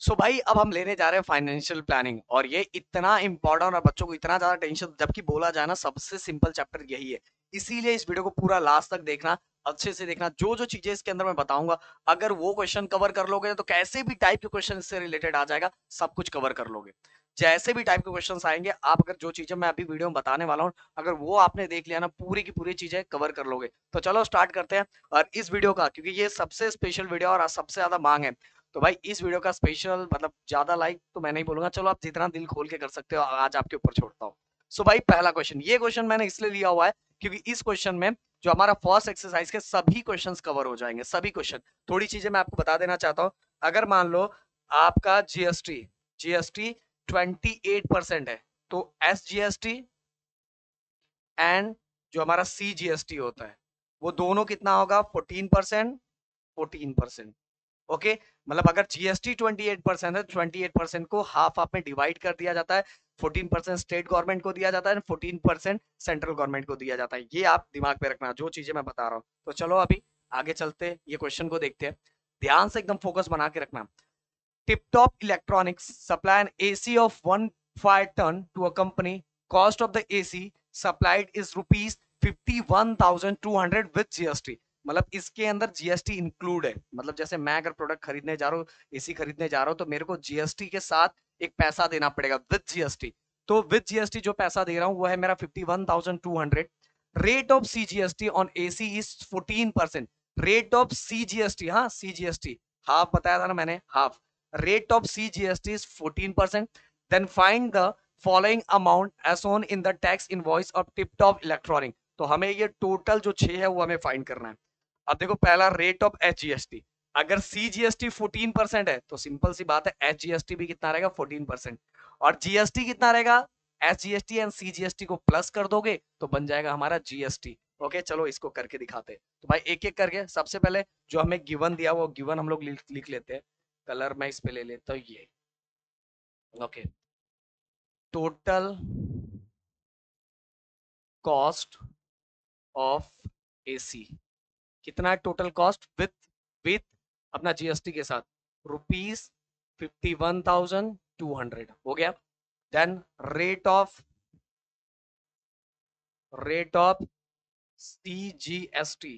सो भाई अब हम लेने जा रहे हैं फाइनेंशियल प्लानिंग, और ये इतना इंपॉर्टेंट और बच्चों को इतना ज्यादा टेंशन जबकि बोला जाए ना सबसे सिंपल चैप्टर यही है। इसीलिए इस वीडियो को पूरा लास्ट तक देखना, अच्छे से देखना। जो जो चीजें इसके अंदर मैं बताऊंगा, अगर वो क्वेश्चन कवर कर लोगे तो कैसे भी टाइप के क्वेश्चन इससे रिलेटेड आ जाएगा, सब कुछ कवर कर लोगे। जैसे भी टाइप के क्वेश्चन आएंगे, आप अगर जो चीजें मैं अभी वीडियो में बताने वाला हूँ, अगर वो आपने देख लिया ना, पूरी की पूरी चीजें कवर कर लोगे। तो चलो स्टार्ट करते हैं। और इस वीडियो का, क्योंकि ये सबसे स्पेशल वीडियो और सबसे ज्यादा मांग है, तो भाई इस वीडियो का स्पेशल मतलब ज्यादा लाइक तो मैं नहीं बोलूंगा, चलो आप जितना दिल खोल के कर सकते हो आज आपके ऊपर छोड़ता हूँ। सो भाई पहला क्वेश्चन, ये क्वेश्चन मैंने इसलिए लिया हुआ है क्योंकि इस क्वेश्चन में जो हमारा फर्स्ट एक्सरसाइज के सभी क्वेश्चंस कवर हो जाएंगे, सभी क्वेश्चन। थोड़ी चीजें मैं आपको बता देना चाहता हूँ। अगर मान लो आपका जीएसटी जीएसटी 28% है, तो एस जीएसटी एंड जो हमारा सी जीएसटी होता है, वो दोनों कितना होगा? 14%। 14%। ओके, मतलब अगर जीएसटी 28% है, 28% को हाफ हाफ में डिवाइड कर दिया जाता है। 14% स्टेट गवर्नमेंट को दिया जाता है, 14% सेंट्रल गवर्नमेंट को दिया जाता है। ये आप दिमाग में रखना जो चीजें मैं बता रहा हूँ। तो चलो अभी आगे चलते, ये क्वेश्चन को देखते हैं। ध्यान से एकदम फोकस बना के रखना। Tiptop Electronics supply an AC of 1 5 ton to a company. Cost of the AC supplied is ₹51,200 with GST. मतलब इसके अंदर जीएसटी इंक्लूड है। मतलब जैसे मैं अगर प्रोडक्ट खरीदने जा रहा हूँ, एसी खरीदने जा रहा हूँ, तो मेरे को जीएसटी के साथ एक पैसा देना पड़ेगा विद जीएसटी। तो विद जीएसटी जो पैसा दे रहा हूँ वो है मेरा 51,200। Rate of CGST on AC is 14%। Rate of CGST, हाँ सीजीएसटी हाफ बताया था ना मैंने, half. Rate of CGST is 14%. Then find the following amount as shown in the tax invoice of Tip-Top Electronic. तो हमें ये टोटल जो 6 है वो हमें फाइंड करना है। अब देखो, पहला रेट ऑफ एचजीएसटी। अगर सीजीएसटी 14% है तो सिंपल सी बात है, एचजीएसटी भी कितना रहेगा? 14%। और जीएसटी कितना रहेगा? एचजीएसटी एंड सीजीएसटी को प्लस कर दोगे तो बन जाएगा हमारा जीएसटी। ओके, चलो इसको करके दिखाते हैं। तो भाई एक एक करके, सबसे पहले जो हमें गिवन दिया वो गिवन हम लोग लिख लेते हैं। कलर मैं इस पे ले लेता हूँ, ये। Okay, total cost of AC कितना है? टोटल कॉस्ट विथ विथ अपना जीएसटी के साथ ₹51,200 हो गया। देन रेट ऑफ सीजीएसटी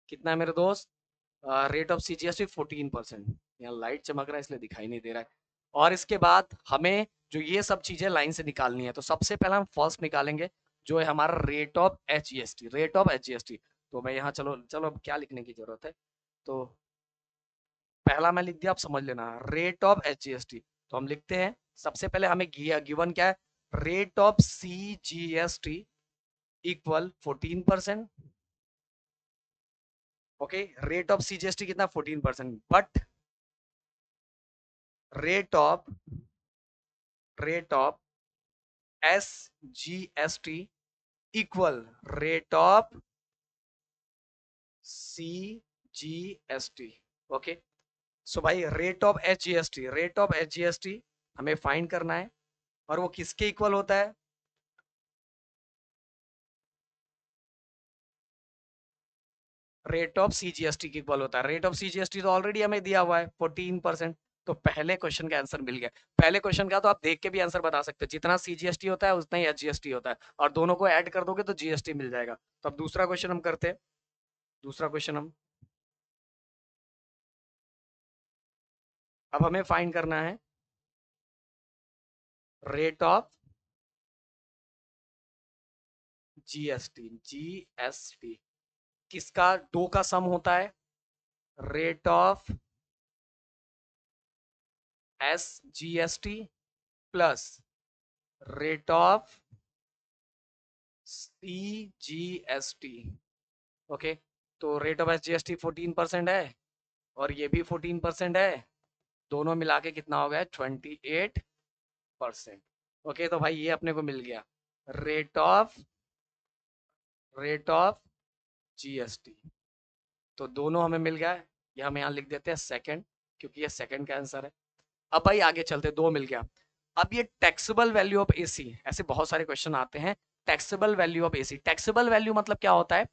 कितना है मेरे दोस्त? Rate of CGST 14%। यहाँ लाइट चमक रहा है इसलिए दिखाई नहीं दे रहा है। और इसके बाद हमें जो ये सब चीजें लाइन से निकालनी है, तो सबसे पहले हम फर्स्ट निकालेंगे जो है हमारा rate of HGST. Rate of HGST, तो मैं यहाँ, चलो चलो अब क्या लिखने की जरूरत है, तो पहला मैं लिख दिया, आप समझ लेना। रेट ऑफ एचजीएसटी, तो हम लिखते हैं सबसे पहले हमें गिवन क्या है? Rate of CGST equal 14%। Okay, rate of CGST कितना? 14%। But rate of SGST equal rate of CGST. Okay, so भाई रेट ऑफ एचजीएसटी हमें फाइंड करना है, और वो किसके इक्वल होता है? रेट ऑफ सीजीएसटी के इक्वल होता है। रेट ऑफ सीजीएसटी तो ऑलरेडी हमें दिया हुआ है 14%। तो पहले क्वेश्चन का आंसर मिल गया। पहले क्वेश्चन का तो आप देख के भी आंसर बता सकते हो, जितना सीजीएसटी होता है उतना ही एचजीएसटी होता है, और दोनों को ऐड कर दोगे तो जीएसटी मिल जाएगा। तो अब दूसरा क्वेश्चन हम करते हैं। दूसरा क्वेश्चन हम, अब हमें फाइंड करना है रेट ऑफ जीएसटी किसका? दो का सम होता है। Rate of SGST plus rate of CGST. Okay, तो रेट ऑफ एसजीएसटी 14% है, और ये भी 14% है। दोनों मिला के कितना हो गया? 28%। ओके, तो भाई ये अपने को मिल गया रेट ऑफ जीएसटी। तो दोनों हमें मिल गया। ये हम यहाँ लिख देते हैं सेकंड, क्योंकि ये सेकंड का आंसर है। अब भाई आगे चलते, दो मिल गया। अब ये टैक्सेबल वैल्यू ऑफ एसी, ऐसे बहुत सारे क्वेश्चन आते हैं। Taxable value of AC, taxable value मतलब क्या होता है?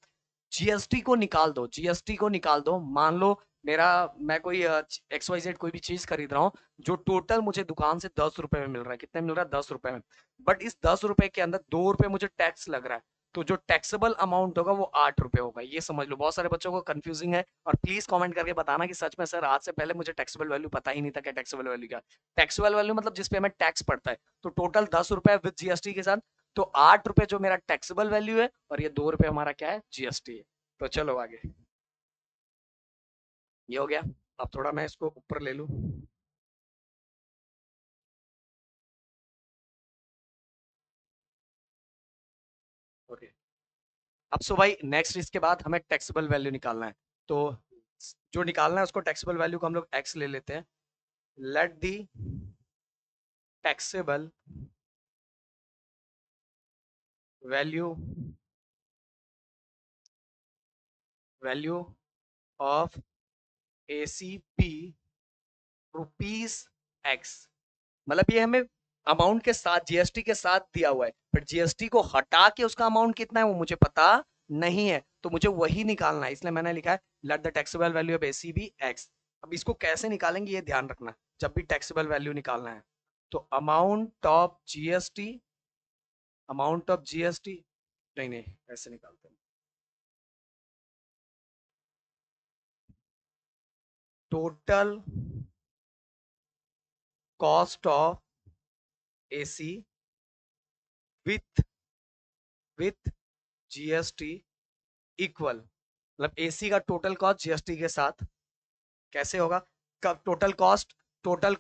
जीएसटी को निकाल दो, जीएसटी को निकाल दो। मान लो मेरा, मैं कोई XYZ कोई भी चीज खरीद रहा हूँ, जो टोटल मुझे दुकान से 10 रुपए में मिल रहा है। कितने मिल रहा है? 10 रुपए में। बट इस 10 रुपए के अंदर 2 रुपए मुझे टैक्स लग रहा है, तो जो टैक्सेबल अमाउंट होगा वो 8 रुपए होगा। ये समझ लो, बहुत सारे बच्चों को कंफ्यूजिंग है। और प्लीज कमेंट करके बताना कि सच में सर आज से पहले मुझे टैक्सेबल वैल्यू पता ही नहीं था। क्या टैक्सेबल वैल्यू? क्या टैक्सेबल वैल्यू मतलब जिसपे हमें टैक्स पड़ता है। तो टोटल 10 रुपए विद जीएसटी के साथ, तो 8 रुपए जो मेरा टैक्सेबल वैल्यू है, और ये 2 रुपए हमारा क्या है? जीएसटी है। तो चलो आगे, ये हो गया। अब थोड़ा मैं इसको ऊपर ले लूं। ओके। अब सो भाई नेक्स्ट इसके बाद हमें टैक्सेबल वैल्यू निकालना है। तो जो निकालना है उसको टैक्सेबल वैल्यू को हम लोग एक्स ले लेते हैं। Let the taxable value value of ACP rupees x. मतलब ये हमें अमाउंट के साथ, जीएसटी के साथ दिया हुआ है, बट जीएसटी को हटा के उसका अमाउंट कितना है वो मुझे पता नहीं है। तो मुझे वही निकालना है, इसलिए मैंने लिखा है let the taxable value of ACB x. अब इसको कैसे निकालेंगे ये ध्यान रखना जब भी टैक्सेबल वैल्यू निकालना है। तो amount of GST, amount of GST, नहीं नहीं ऐसे निकालते हैं। Total cost of AC with with GST equal, मतलब एसी का टोटल कॉस्ट जीएसटी के साथ कैसे होगा? कब total cost, total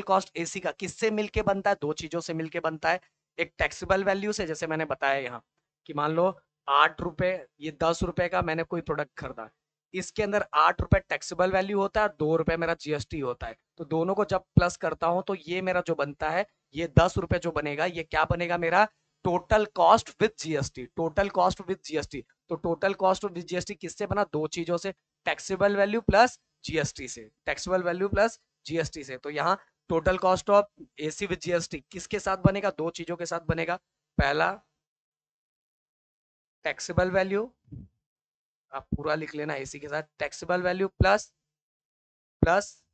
cost AC का किससे मिलके बनता है? दो चीजों से मिलके बनता है। एक टैक्सेबल वैल्यू से, जैसे मैंने बताया यहाँ कि मान लो 8 रुपए, ये 10 रुपए का मैंने कोई प्रोडक्ट खरीदा, इसके अंदर 8 रुपए टैक्सेबल वैल्यू होता है और 2 रुपए मेरा जीएसटी होता है। तो दोनों को जब प्लस करता हूं तो ये मेरा जो बनता है, ये 10 रुपए जो बनेगा, ये क्या बनेगा मेरा? Total cost with GST, total cost with GST. तो टोटल कॉस्ट विद जीएसटी किससे बना? दो चीजों से, टैक्सेबल वैल्यू प्लस जीएसटी से, टैक्सेबल वैल्यू प्लस जीएसटी से। तो यहाँ total cost of AC with GST किसके साथ बनेगा? दो चीजों के साथ बनेगा। पहला टैक्सेबल वैल्यू, आप पूरा लिख लेना, एसी के साथ taxable value plus plus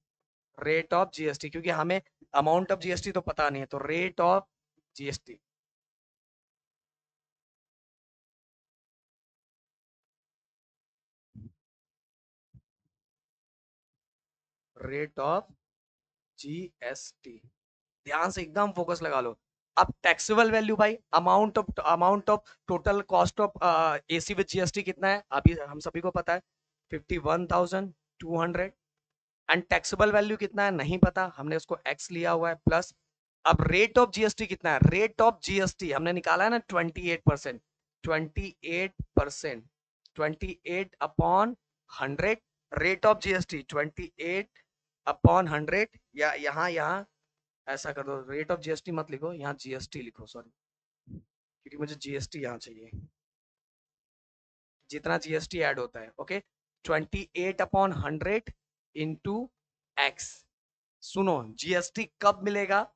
rate of GST, क्योंकि हमें अमाउंट ऑफ जीएसटी तो पता नहीं है, तो rate of GST, rate of GST. ध्यान से एकदम फोकस लगा लो। अब टैक्सेबल वैल्यू भाई, amount of total cost of AC with GST कितना है? अभी हम सभी को पता है 51,200। एंड टैक्सेबल वैल्यू कितना है नहीं पता, हमने उसको एक्स लिया हुआ है प्लस। अब रेट ऑफ जीएसटी कितना है? रेट ऑफ जीएसटी हमने निकाला है ना 28%, 28%, 28/100। रेट ऑफ जीएसटी 28/100, या यहाँ ऐसा कर दो, रेट ऑफ जीएसटी मत लिखो, यहाँ जीएसटी लिखो, सॉरी, क्योंकि मुझे जीएसटी यहाँ चाहिए, जितना जीएसटी ऐड होता है। Okay, 28/100 into x. सुनो, जीएसटी कब मिलेगा?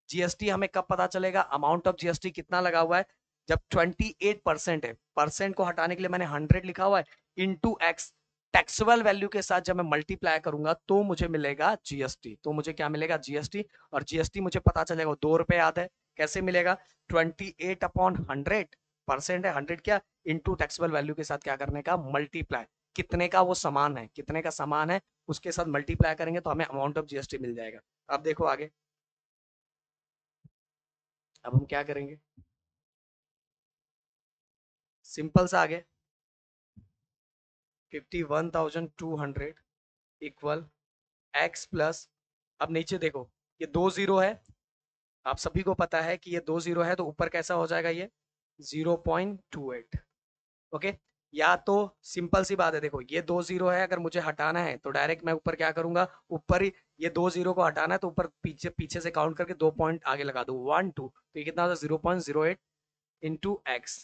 जीएसटी हमें कब पता चलेगा? अमाउंट ऑफ जीएसटी कितना लगा हुआ है, जब 28% है, परसेंट को हटाने के लिए मैंने 100 लिखा हुआ है, इंटू एक्स, टैक्सेबल वैल्यू के साथ जब मैं मल्टीप्लाई करूंगा तो मुझे मिलेगा जीएसटी। तो मुझे क्या मिलेगा? जीएसटी। और जीएसटी मुझे पता चलेगा 2 रुपए याद है, कैसे मिलेगा? 28/100, परसेंट है 100 क्या, इंटू टैक्सेबल वैल्यू के साथ क्या करने का? मल्टीप्लाई। कितने का वो सामान है, कितने का सामान है उसके साथ मल्टीप्लाई करेंगे तो हमें अमाउंट ऑफ जीएसटी मिल जाएगा। अब देखो आगे, अब हम क्या करेंगे? सिंपल सा आगे, 51,200 इक्वल एक्स प्लस, अब नीचे देखो, ये 2 जीरो है, आप सभी को पता है कि ये 2 जीरो है, तो ऊपर कैसा हो जाएगा? ये 0.28। ओके, या तो सिंपल सी बात है, देखो ये 2 जीरो है, अगर मुझे हटाना है तो डायरेक्ट मैं ऊपर क्या करूंगा? ऊपर ही ये 2 जीरो को हटाना है तो ऊपर पीछे पीछे से काउंट करके 2 पॉइंट आगे लगा दो, 1 2, तो ये कितना होता है? 0.08 इंटू एक्स।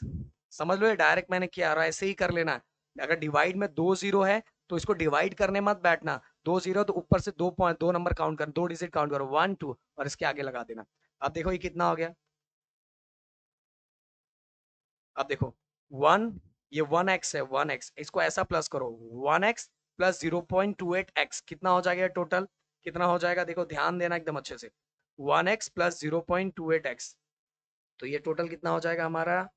समझ लो, ये डायरेक्ट मैंने किया, और ऐसे ही कर लेना है। अगर डिवाइड में 2 जीरो है तो इसको डिवाइड करने मत बैठना, 2 जीरो तो ऊपर से 2 पॉइंट, 2 नंबर काउंट कर, 2 डिजिट काउंट करो, 1 2, और इसके आगे लगा देना। अब देखो ये कितना हो गया? अब देखो 1, ये 1x है, 1x, इसको ऐसा प्लस करो, 1x प्लस 0.28x कितना हो जाएगा टोटल, कितना हो जाएगा, देखो ध्यान देना एकदम अच्छे से, 1x प्लस 0.28x, तो ये टोटल कितना हो जाएगा हमारा,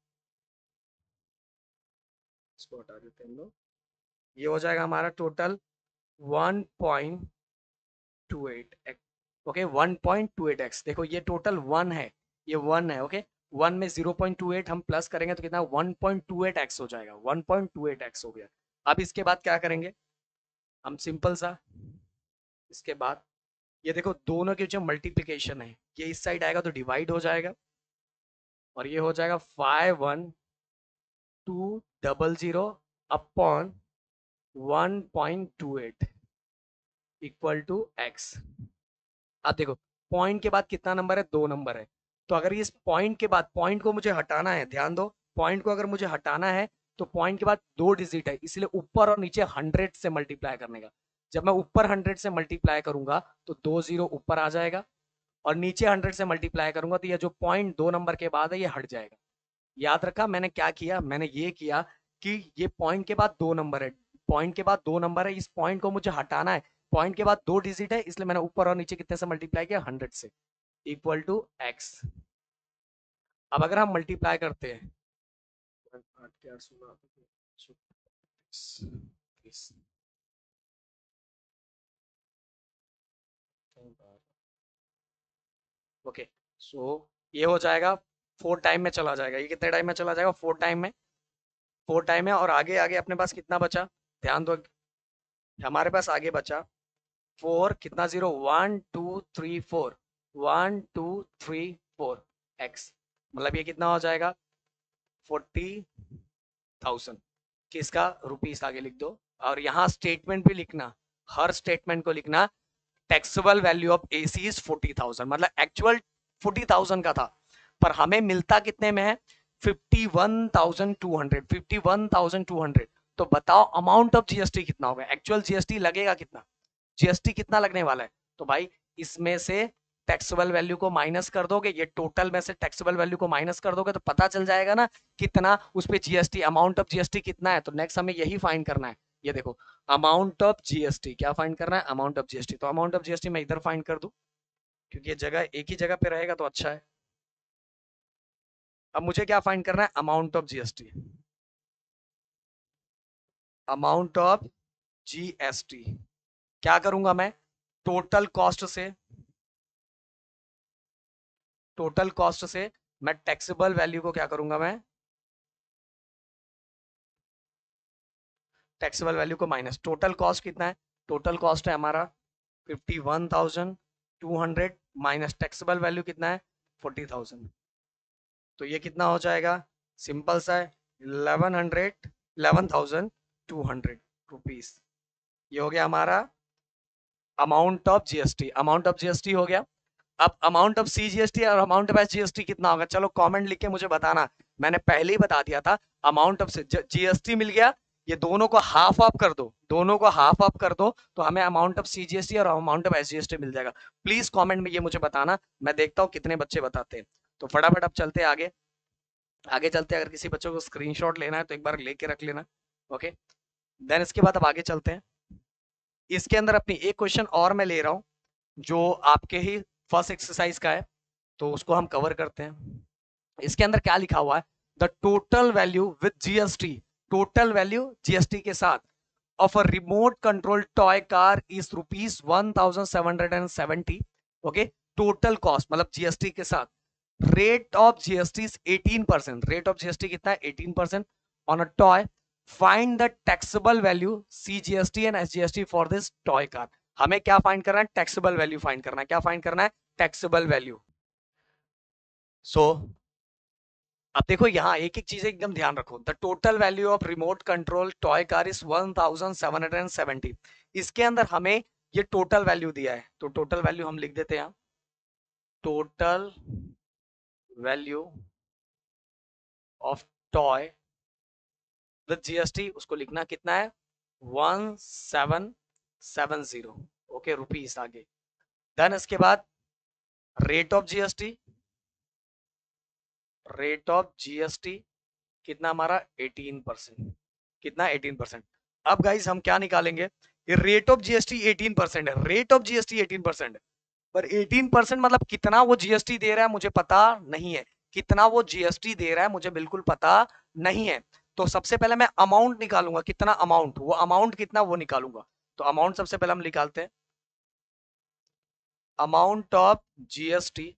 इसको हटा देते हैं हम लोग, ये हो जाएगा हमारा टोटल 1.28x, ओके 1.28x, देखो ये टोटल 1 है, ये 1 है, ओके 1 में 0.28 हम प्लस करेंगे तो कितना 1.28x हो जाएगा, 1.28x हो गया। अब इसके बाद क्या करेंगे हम, सिंपल सा, इसके बाद ये देखो दोनों के जो मल्टीप्लिकेशन है ये इस साइड आएगा तो डिवाइड हो जाएगा, और ये हो जाएगा 51200 अपॉन 1.28 इक्वल टू x। अब देखो पॉइंट के बाद कितना नंबर है, 2 नंबर है, तो अगर इस पॉइंट के बाद, पॉइंट को मुझे हटाना है, ध्यान दो, पॉइंट को अगर मुझे हटाना है तो पॉइंट के बाद 2 डिजिट है, इसलिए ऊपर और नीचे 100 से मल्टीप्लाई करने का, जब मैं ऊपर 100 से मल्टीप्लाई करूंगा तो 2 जीरो ऊपर आ जाएगा, और नीचे 100 से मल्टीप्लाई करूंगा तो ये जो पॉइंट 2 नंबर के बाद है ये हट जाएगा। याद रखा मैंने क्या किया, मैंने ये किया कि ये पॉइंट के बाद 2 नंबर है, पॉइंट के बाद 2 नंबर है, इस पॉइंट को मुझे हटाना है, पॉइंट के बाद 2 डिजिट है, इसलिए मैंने ऊपर और नीचे कितने से मल्टीप्लाई किया, 100 से, इक्वल टू x। अब अगर हम मल्टीप्लाई करते हैं, ओके, सो ये हो जाएगा 4 टाइम में चला जाएगा, ये कितने टाइम में चला जाएगा, 4 टाइम में, 4 टाइम में, और आगे आगे अपने पास कितना बचा, ध्यान दो, हमारे पास आगे बचा 4, कितना जीरो, 1 2 3 4, 1 2 3 4 x, मतलब ये कितना हो जाएगा 40,000, किसका, रुपीस आगे लिख दो, और यहाँ स्टेटमेंट भी लिखना, हर स्टेटमेंट को लिखना, taxable value of AC is 40,000, मतलब एक्चुअल 40,000 का था, पर हमें मिलता कितने में है, 51,200, 51,200, तो बताओ अमाउंट ऑफ जीएसटी कितना होगा, एक्चुअल जीएसटी लगेगा कितना, जीएसटी कितना लगने वाला है, तो भाई इसमें से टैक्सेबल वैल्यू को माइनस कर दोगे, ये टोटल में से टैक्सेबल वैल्यू को माइनस कर दोगे तो पता चल जाएगा ना कितना उस पे जीएसटी, अमाउंट ऑफ जीएसटी कितना है, तो नेक्स्ट हमें यही फाइंड करना है, ये देखो अमाउंट ऑफ जीएसटी, क्या फाइंड करना है, अमाउंट ऑफ जीएसटी, तो अमाउंट ऑफ जीएसटी मैं इधर फाइंड कर दूं, क्योंकि ये जगह एक ही जगह पे रहेगा तो अच्छा है। अब मुझे क्या फाइंड करना है, amount of GST, amount of GST, क्या करूंगा मैं, टोटल कॉस्ट से, टोटल कॉस्ट से मैं टैक्सेबल वैल्यू को क्या करूंगा, मैं टैक्सेबल वैल्यू को माइनस, टोटल कॉस्ट कितना है, टोटल कॉस्ट है हमारा 51,200 माइनस टैक्सेबल वैल्यू कितना है 40,000, तो ये कितना हो जाएगा, सिंपल सा है 11,200 रुपीस, ये हो गया हमारा amount of GST, amount of GST हो गया। अब अमाउंट ऑफ सीजीएसटी और अमाउंट ऑफ एसजीएसटी कितना होगा, चलो कमेंट लिख के मुझे बताना, मैंने पहले ही बता दिया था, अमाउंट ऑफ जीएसटी मिल गया, ये दोनों को हाफ ऑफ कर दो, दोनों को हाफ ऑफ कर दो तो हमें अमाउंट ऑफ सीजीएसटी और अमाउंट ऑफ एसजीएसटी मिल जाएगा। प्लीज कमेंट में ये मुझे बताना, मैं देखता हूँ कितने बच्चे बताते हैं, तो फटाफट अब चलते हैं आगे, आगे चलते हैं, अगर किसी बच्चों को स्क्रीनशॉट लेना है तो एक बार लेके रख लेना, ओके, देन इसके बाद अब आगे चलते हैं, इसके अंदर अपनी एक क्वेश्चन और मैं ले रहा हूँ जो आपके ही फर्स्ट एक्सरसाइज का है, तो उसको हम कवर करते हैं। इसके अंदर क्या लिखा हुआ है, the total value with GST, total value GST के साथ of a remote control toy car is rupees 1,770, okay, total cost मतलब जीएसटी के साथ, rate of GST is 18%, rate of GST कितना है 18% on a toy, find the taxable value CGST and SGST for this toy car, हमें क्या find करना है, taxable value find करना है, क्या फाइंड करना है, टैक्सेबल वैल्यू। सो अब देखो यहाँ एक एक चीज एकदम ध्यान रखो, the total value of remote control toy car is 1,770, इसके अंदर हमें ये टोटल वैल्यू दिया है, तो टोटल वैल्यू हम लिख देते हैं, total value of toy with GST, उसको लिखना कितना है 1,770, ओके रुपीस आगे, देन इसके बाद rate of GST, rate of GST कितना हमारा 18%, कितना 18%। अब गाइस हम क्या निकालेंगे, रेट ऑफ जीएसटी 18% है, रेट ऑफ जीएसटी 18%, पर 18% मतलब कितना वो जीएसटी दे रहा है मुझे पता नहीं है, कितना वो जीएसटी दे रहा है मुझे बिल्कुल पता नहीं है। तो सबसे पहले मैं अमाउंट निकालूंगा, कितना अमाउंट, वो अमाउंट कितना वो निकालूंगा। तो अमाउंट सबसे पहले हम निकालते हैं, अमाउंट ऑफ जीएसटी।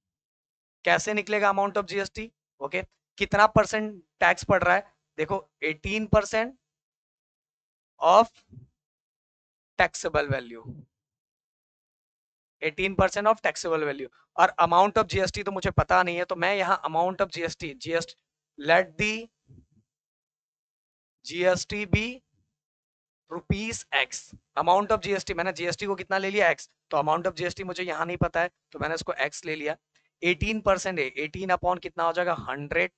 कैसे निकलेगा अमाउंट ऑफ जीएसटी, ओके, कितना परसेंट टैक्स पड़ रहा है, देखो 18% of taxable value, 18% of taxable value. और अमाउंट ऑफ जीएसटी तो मुझे पता नहीं है, तो मैं यहाँ amount of GST, GST let the GST be rupees x, amount of GST, मैंने जीएसटी को कितना ले लिया एक्स, तो अमाउंट ऑफ जीएसटी मुझे यहाँ नहीं पता है तो मैंने इसको एक्स ले लिया। 18% है, 18 अपॉन कितना हो जाएगा 100।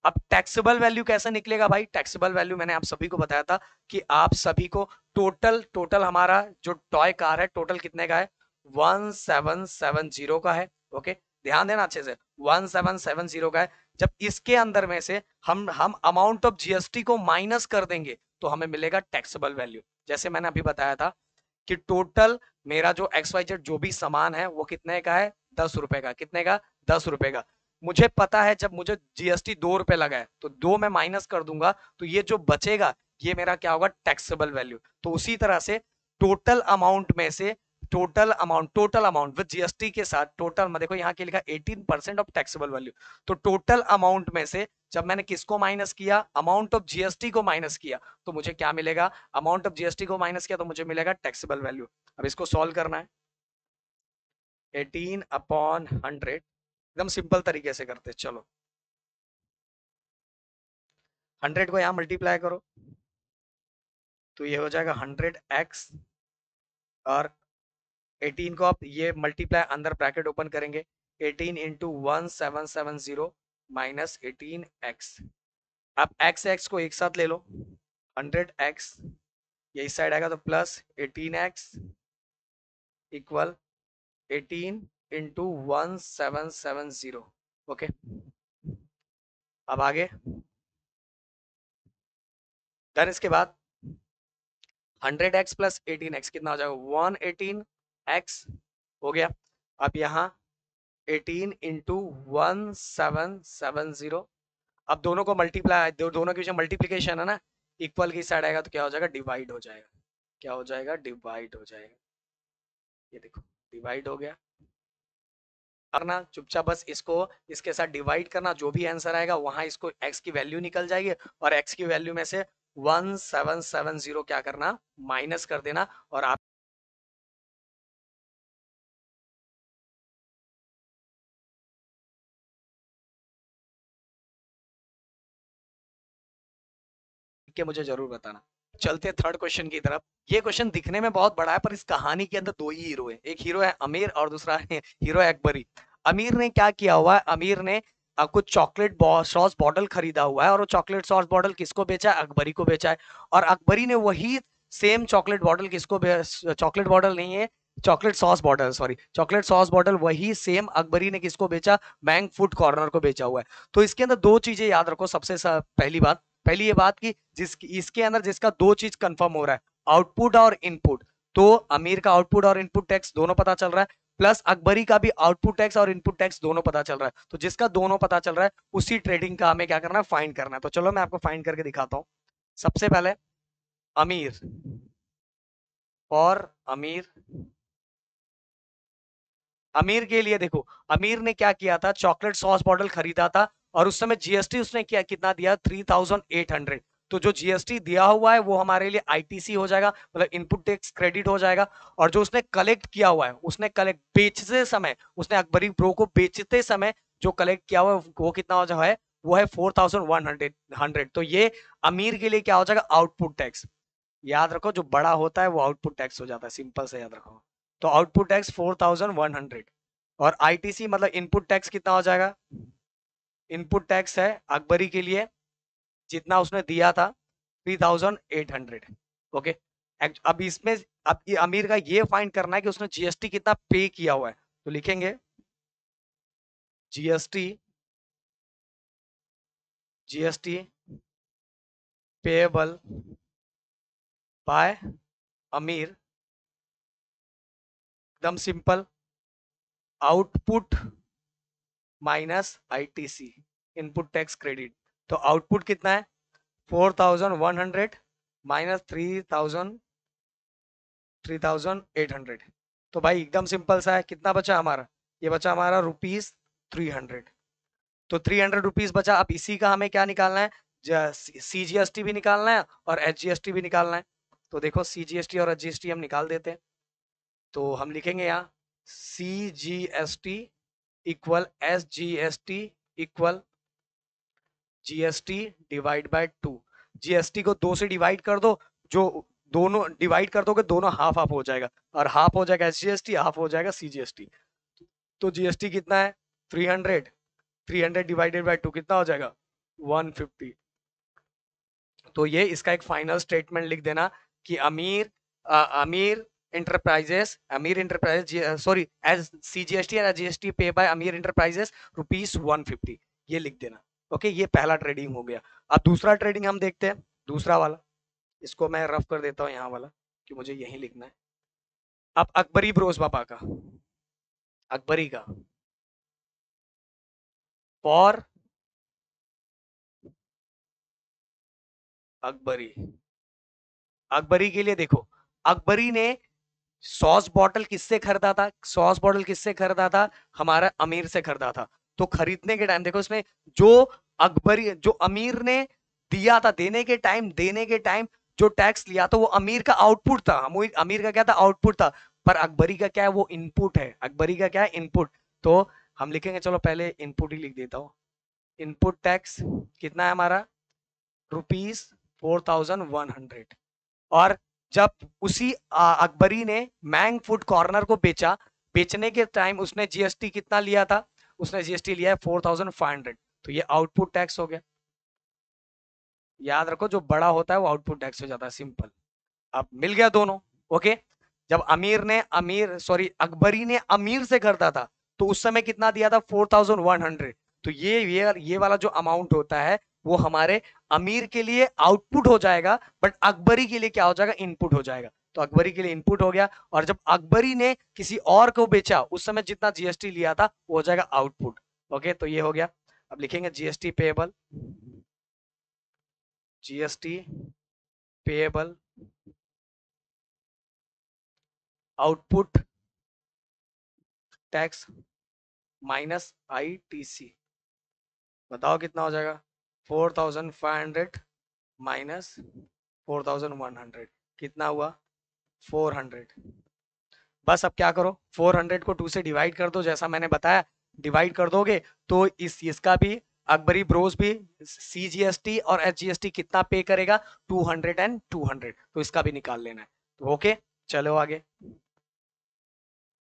अब टैक्सेबल वैल्यू कैसे निकलेगा भाई, टैक्सेबल वैल्यू मैंने आप सभी को बताया था कि आप सभी को टोटल, टोटल हमारा जो टॉय कार है टोटल कितने का है, 1770 का है, ओके, ध्यान देना अच्छे से, 1770 का है। जब इसके अंदर में से हम अमाउंट ऑफ जीएसटी को माइनस कर देंगे तो हमें मिलेगा टैक्सेबल वैल्यू। जैसे मैंने अभी बताया था कि टोटल मेरा जो एक्स वाई जेड जो भी सामान है वो कितने का है, 10 रुपए का, कितने का, 10 रुपए का। मुझे पता है जब मुझे जीएसटी 2 रुपए लगा है तो 2 मैं माइनस कर दूंगा तो ये जो बचेगा ये मेरा क्या होगा, टैक्सेबल वैल्यू। तो उसी तरह से टोटल अमाउंट में से, टोटल अमाउंट विद जीएसटी के साथ टोटल में, देखो यहाँ के लिखा 18% ऑफ टैक्सेबल वैल्यू, तो टोटल अमाउंट में से जब मैंने किसको माइनस किया, अमाउंट ऑफ जीएसटी को माइनस किया, तो मुझे क्या मिलेगा, अमाउंट ऑफ जीएसटी को माइनस किया तो मुझे मिलेगा टैक्सेबल वैल्यू। अब इसको सॉल्व करना है, 18/100, एकदम सिंपल तरीके से करते हैं, चलो 100 को यहाँ मल्टीप्लाई करो तो ये हो जाएगा 100x, और 18 को आप ये मल्टीप्लाई अंदर ब्रैकेट ओपन करेंगे, 18 इंटू 1770 माइनस 18x। आप x को एक साथ ले लो, 100x ये इस साइड आएगा तो plus 18x equal 18 into 1770, okay. अब आगे, देन इसके बाद 100x प्लस 18x कितना हो जाएगा, 118x हो गया। अब यहाँ 18 इंटू 1770, अब दोनों को मल्टीप्लाई, दोनों के बीच में मल्टीप्लीकेशन है ना, इक्वल की साइड आएगा तो क्या हो जाएगा, डिवाइड हो जाएगा, क्या हो जाएगा, डिवाइड हो जाएगा, ये देखो डिवाइड हो गया। करना चुपचाप बस इसको इसके साथ डिवाइड करना, जो भी आंसर आएगा वहां इसको x की वैल्यू निकल जाएगी और x की वैल्यू में से 1770 क्या करना, माइनस कर देना, और आप के मुझे जरूर बताना। चलते थर्ड क्वेश्चन की तरफ। ये क्वेश्चन दिखने में बहुत बड़ा है पर इस कहानी के अंदर दो ही हीरो है, एक हीरो है अमीर और दूसरा है हीरो है अकबरी। अमीर ने क्या किया हुआ है, अमीर ने कुछ चॉकलेट सॉस बॉटल खरीदा हुआ है और वो चॉकलेट सॉस बॉटल किसको बेचा है, अकबरी को बेचा है। और अकबरी ने वही सेम चॉकलेट बॉटल किसको, चॉकलेट बॉटल नहीं है, chocolate sauce bottle, sorry, chocolate sauce bottle वही सेम अकबरी ने किसको बेचा, बैंक फूड कॉर्नर को बेचा हुआ है। तो इसके अंदर दो चीजें याद रखो, सबसे पहली बात, पहली ये बात कि जिस इसके अंदर जिसका दो चीज कंफर्म हो रहा है, आउटपुट और इनपुट, तो अमीर का आउटपुट और इनपुट टैक्स दोनों पता चल रहा है, प्लस अकबरी का भी आउटपुट टैक्स और इनपुट टैक्स दोनों पता चल रहा है। तो जिसका दोनों पता चल रहा है उसी ट्रेडिंग का हमें क्या करना है, फाइंड करना है। तो चलो मैं आपको फाइंड करके दिखाता हूं। सबसे पहले अमीर, और अमीर, अमीर के लिए देखो, अमीर ने क्या किया था, चॉकलेट सॉस बॉटल खरीदा था और उस समय जीएसटी उसने क्या कितना दिया, 3800। तो जो जीएसटी दिया हुआ है वो हमारे लिए आईटीसी हो जाएगा, मतलब इनपुट टैक्स क्रेडिट हो जाएगा। और जो उसने कलेक्ट किया हुआ है, उसने कलेक्ट बेचते समय, उसने अकबरी ब्रो को बेचते समय जो कलेक्ट किया हुआ है वो कितना हो जाए, वो है 4100। तो ये अमीर के लिए क्या हो जाएगा, आउटपुट टैक्स। याद रखो जो बड़ा होता है वो आउटपुट टैक्स हो जाता है, सिंपल से याद रखो। तो आउटपुट टैक्स 4100, और आईटीसी मतलब इनपुट टैक्स कितना हो जाएगा, इनपुट टैक्स है अकबरी के लिए जितना उसने दिया था 3800, ओके। अब इसमें, अब ये अमीर का ये फाइंड करना है कि उसने जीएसटी कितना पे किया हुआ है, तो लिखेंगे जीएसटी जीएसटी पेएबल बाय अमीर, एकदम simple, output minus ITC, input tax credit. तो आउटपुट कितना है 4100 माइनस 3800। तो भाई एकदम सिंपल सा है, कितना बचा हमारा, ये बचा हमारा ₹300। तो 300 रुपीज बचा। अब इसी का हमें क्या निकालना है, सीजीएसटी भी निकालना है और एचजीएसटी भी निकालना है। तो देखो सीजीएसटी और एचजीएसटी हम निकाल देते हैं। तो हम लिखेंगे यहाँ CGST equal SGST equal GST divide by 2। GST को 2 से डिवाइड कर दो, जो दोनों डिवाइड कर दोगे दोनों हाफ हाफ हो जाएगा, और हाफ हो जाएगा एसजीएसटी, हाफ हो जाएगा सीजीएसटी। तो जीएसटी कितना है 300, 300 डिवाइडेड बाय 2 कितना हो जाएगा 150। तो ये इसका एक फाइनल स्टेटमेंट लिख देना कि Amir Enterprises sorry as CGST and GST pay by Amir Enterprises ₹150, ये लिख देना। ओके, ये पहला ट्रेडिंग हो गया। अब दूसरा ट्रेडिंग हम देखते हैं, दूसरा वाला, इसको मैं रफ कर देता हूँ यहाँ वाला कि मुझे यही लिखना है। अब अकबरी ब्रोस बाबा का, अकबरी का फॉर अकबरी, अकबरी के लिए देखो, अकबरी ने सॉस बॉटल किससे खरीदा था, सॉस बॉटल किससे खरीदा था, हमारा अमीर से खरीदा था। तो खरीदने के टाइम देखो इसमें जो अकबरी जो अमीर ने दिया था, देने के टाइम जो टैक्स लिया था वो अमीर का आउटपुट था, अमीर का क्या था आउटपुट था, पर अकबरी का क्या है वो इनपुट है, अकबरी का क्या है इनपुट। तो हम लिखेंगे, चलो पहले इनपुट ही लिख देता हूँ। इनपुट टैक्स कितना है हमारा ₹4100। और जब उसी अकबरी ने मैंग फूड कॉर्नर को बेचा, बेचने के टाइम उसने जीएसटी कितना लिया था, उसने जीएसटी लिया है 4500। तो ये आउटपुट टैक्स हो गया। याद रखो जो बड़ा होता है वो आउटपुट टैक्स हो जाता है, सिंपल। अब मिल गया दोनों। ओके, जब अकबरी ने अमीर से खरीदा था तो उस समय कितना दिया था 4100। तो ये वाला जो अमाउंट होता है वो हमारे अमीर के लिए आउटपुट हो जाएगा, बट अकबरी के लिए क्या हो जाएगा इनपुट हो जाएगा। तो अकबरी के लिए इनपुट हो गया, और जब अकबरी ने किसी और को बेचा उस समय जितना जीएसटी लिया था वो हो जाएगा आउटपुट। ओके, तो ये हो गया। अब लिखेंगे GST payable, GST payable output tax minus ITC, बताओ कितना हो जाएगा 4500 माइनस 4100 कितना हुआ 400। बस अब क्या करो 400 को 2 से डिवाइड कर दो, जैसा मैंने बताया डिवाइड कर दोगे तो इसका भी अकबरी ब्रोस भी सीजीएसटी और एचजीएसटी कितना पे करेगा 200 एंड 200, तो इसका भी निकाल लेना है। तो ओके, चलो आगे।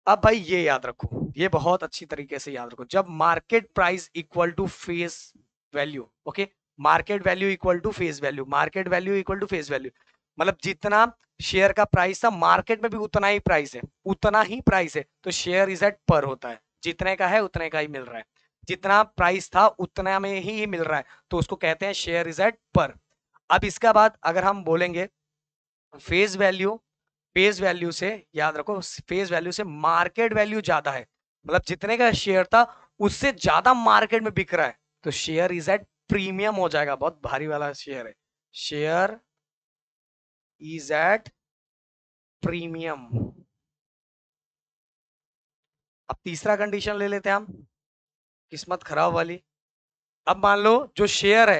अब भाई ये याद रखो, ये बहुत अच्छी तरीके से याद रखो, जब market price equal to face value, okay, market value equal to face value, market value equal to face value, मतलब जितना शेयर का प्राइस था मार्केट में भी उतना ही प्राइस है, उतना ही प्राइस है, तो शेयर इज एट पर होता है, जितने का है उतने का ही मिल रहा है, जितना प्राइस था उतना में ही मिल रहा है, तो उसको कहते हैं शेयर इज एट पर। अब इसका बाद अगर हम बोलेंगे फेस वैल्यू, फेस वैल्यू से याद रखो, फेस वैल्यू से मार्केट वैल्यू ज्यादा है, मतलब जितने का शेयर था उससे ज्यादा मार्केट में बिक रहा है, तो शेयर इज एट प्रीमियम हो जाएगा, बहुत भारी वाला शेयर है, शेयर इज एट प्रीमियम। अब तीसरा कंडीशन ले लेते हैं हम, किस्मत खराब वाली। अब मान लो जो शेयर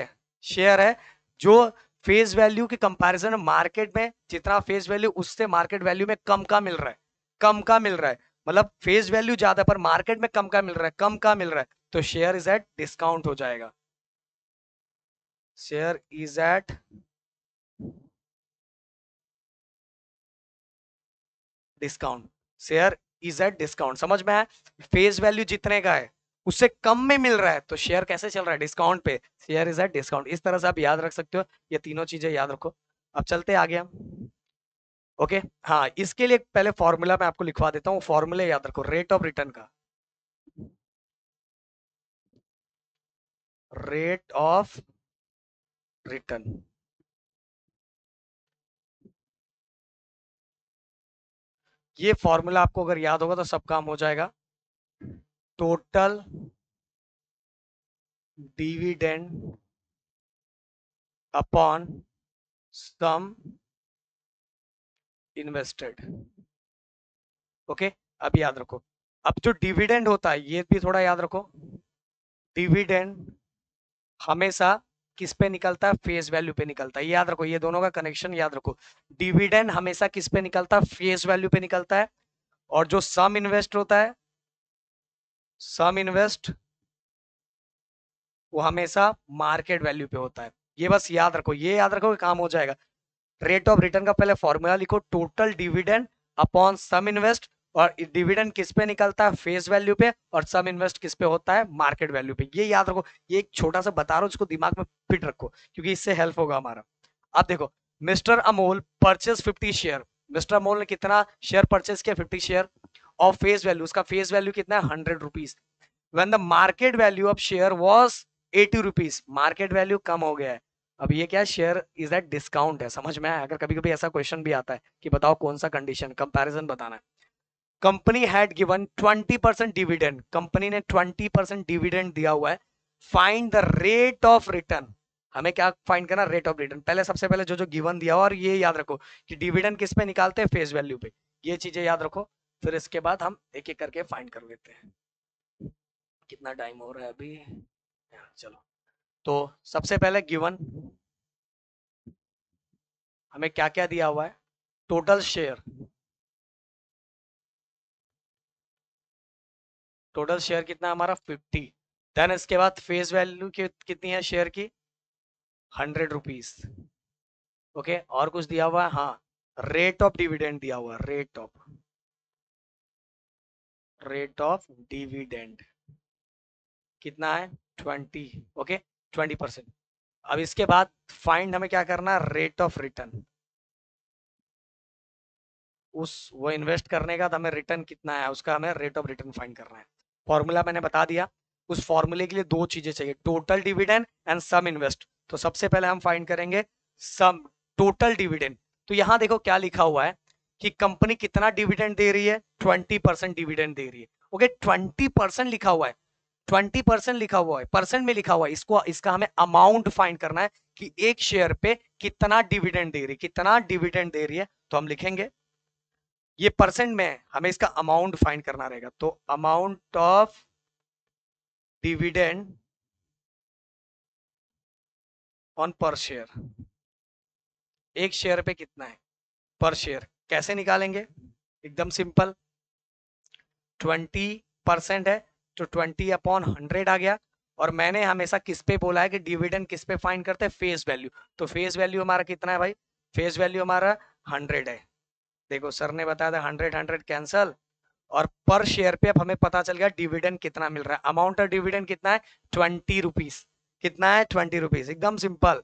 है जो फेस वैल्यू के कंपैरिजन में मार्केट में जितना फेस वैल्यू उससे मार्केट वैल्यू में कम का मिल रहा है, कम का मिल रहा है, मतलब फेस वैल्यू ज्यादा पर मार्केट में कम का मिल रहा है, कम का मिल रहा है, तो शेयर इज एट डिस्काउंट हो जाएगा, share is at discount, share is at discount, समझ में आया। फेस वैल्यू जितने का है उससे कम में मिल रहा है तो शेयर कैसे चल रहा है डिस्काउंट पे, शेयर इज एट डिस्काउंट। इस तरह से आप याद रख सकते हो, ये तीनों चीजें याद रखो। अब चलते आगे हम। ओके, हाँ इसके लिए पहले फॉर्मूला मैं आपको लिखवा देता हूँ, फॉर्मूले याद रखो, रेट ऑफ रिटर्न का, रेट ऑफ रिटर्न। ये फॉर्मूला आपको अगर याद होगा तो सब काम हो जाएगा। टोटल डिविडेंड अपॉन सम इन्वेस्टेड। ओके, अब याद रखो, अब जो डिविडेंड होता है ये भी थोड़ा याद रखो। डिविडेंड हमेशा किस पे निकलता है? फेस वैल्यू पे निकलता है। ये याद रखो, ये दोनों का कनेक्शन याद रखो। डिविडेंड हमेशा किस पे निकलता है? फेस वैल्यू पे निकलता है। और जो सम इन्वेस्ट होता है, सम इन्वेस्ट, वो हमेशा मार्केट वैल्यू पे होता है। ये बस याद रखो, ये याद रखो कि काम हो जाएगा। रेट ऑफ रिटर्न का पहले फॉर्मूला लिखो, टोटल डिविडेंड अपॉन सम इन्वेस्ट। और डिविडेंड किस पे निकलता है? फेस वैल्यू पे। और सम इन्वेस्ट किस पे होता है? मार्केट वैल्यू पे। ये याद रखो, ये एक छोटा सा बता रहा हूं, इसको दिमाग में फिट रखो क्योंकि इससे हेल्प होगा हमारा। अब देखो, Mister Amol purchase 50 share. Mister Amol ने कितना शेयर परचेज किया? 50 शेयर। ऑफ फेस वैल्यू, उसका फेस वैल्यू कितना है? 100 rupees. When the market value of share was 80 rupees, market value कम हो गया है। अब ये क्या है? शेयर इज एट डिस्काउंट है। समझ में आया? अगर कभी कभी ऐसा क्वेश्चन भी आता है कि बताओ कौन सा कंडीशन, कंपैरिजन बताना है। Company had given 20% dividend, company ने 20% डिविडेंड दिया हुआ है। Find the rate of return. हमें क्या फाइंड करना? Rate of return. पहले सबसे पहले जो जो गिवन दिया हुआ, और ये याद रखो कि डिविडेंड किस पे निकालते हैं? फेस वैल्यू पे। ये चीजें याद रखो, फिर इसके बाद हम एक एक करके फाइंड कर लेते हैं। कितना टाइम हो रहा है अभी? चलो, तो सबसे पहले गिवन हमें क्या क्या दिया हुआ है? टोटल शेयर, टोटल शेयर कितना हमारा? 50। देन इसके बाद फेस वैल्यू कितनी है शेयर की? 100 रुपीज। ओके, और कुछ दिया हुआ है? हाँ, रेट ऑफ डिविडेंड दिया हुआ है। रेट ऑफ डिविडेंड कितना है? 20। ओके, 20%। अब इसके बाद फाइंड हमें क्या करना है? Rate of return. उस वो इन्वेस्ट करने का हमें रिटर्न कितना है, उसका हमें रेट ऑफ रिटर्न फाइंड करना है। फॉर्मूला मैंने बता दिया। उस फॉर्मूले के लिए दो चीजें चाहिए, total dividend and sum invest. तो सबसे पहले हम फाइंड करेंगे सम, टोटल डिविडेंड। तो यहां देखो क्या लिखा हुआ है कि कंपनी कितना डिविडेंड दे रही है? 20% डिविडेंड दे रही है। ओके, 20% लिखा हुआ है, 20% लिखा हुआ है, परसेंट में लिखा हुआ है। इसको, इसका हमें अमाउंट फाइंड करना है कि एक शेयर पे कितना डिविडेंड दे रही है, कितना डिविडेंड दे रही है। तो हम लिखेंगे, ये परसेंट में है, हमें इसका अमाउंट फाइंड करना रहेगा। तो अमाउंट ऑफ डिविडेंड ऑन पर शेयर, एक शेयर पे कितना है पर शेयर। कैसे निकालेंगे? एकदम सिंपल, 20% है तो 20/100 आ गया। और मैंने हमेशा किस पे बोला है कि डिविडेंड किस पे फाइंड करते हैं? Face value. तो फेस वैल्यू हमारा कितना है भाई? फेस वैल्यू हमारा 100 है। देखो सर ने बताया था 100 100 कैंसल, और पर शेयर पे अब हमें पता चल गया डिविडेंड कितना मिल रहा है। अमाउंट ऑफ डिविडेंड कितना है? 20 रुपीज। कितना है? 20 रुपीज। एकदम सिंपल,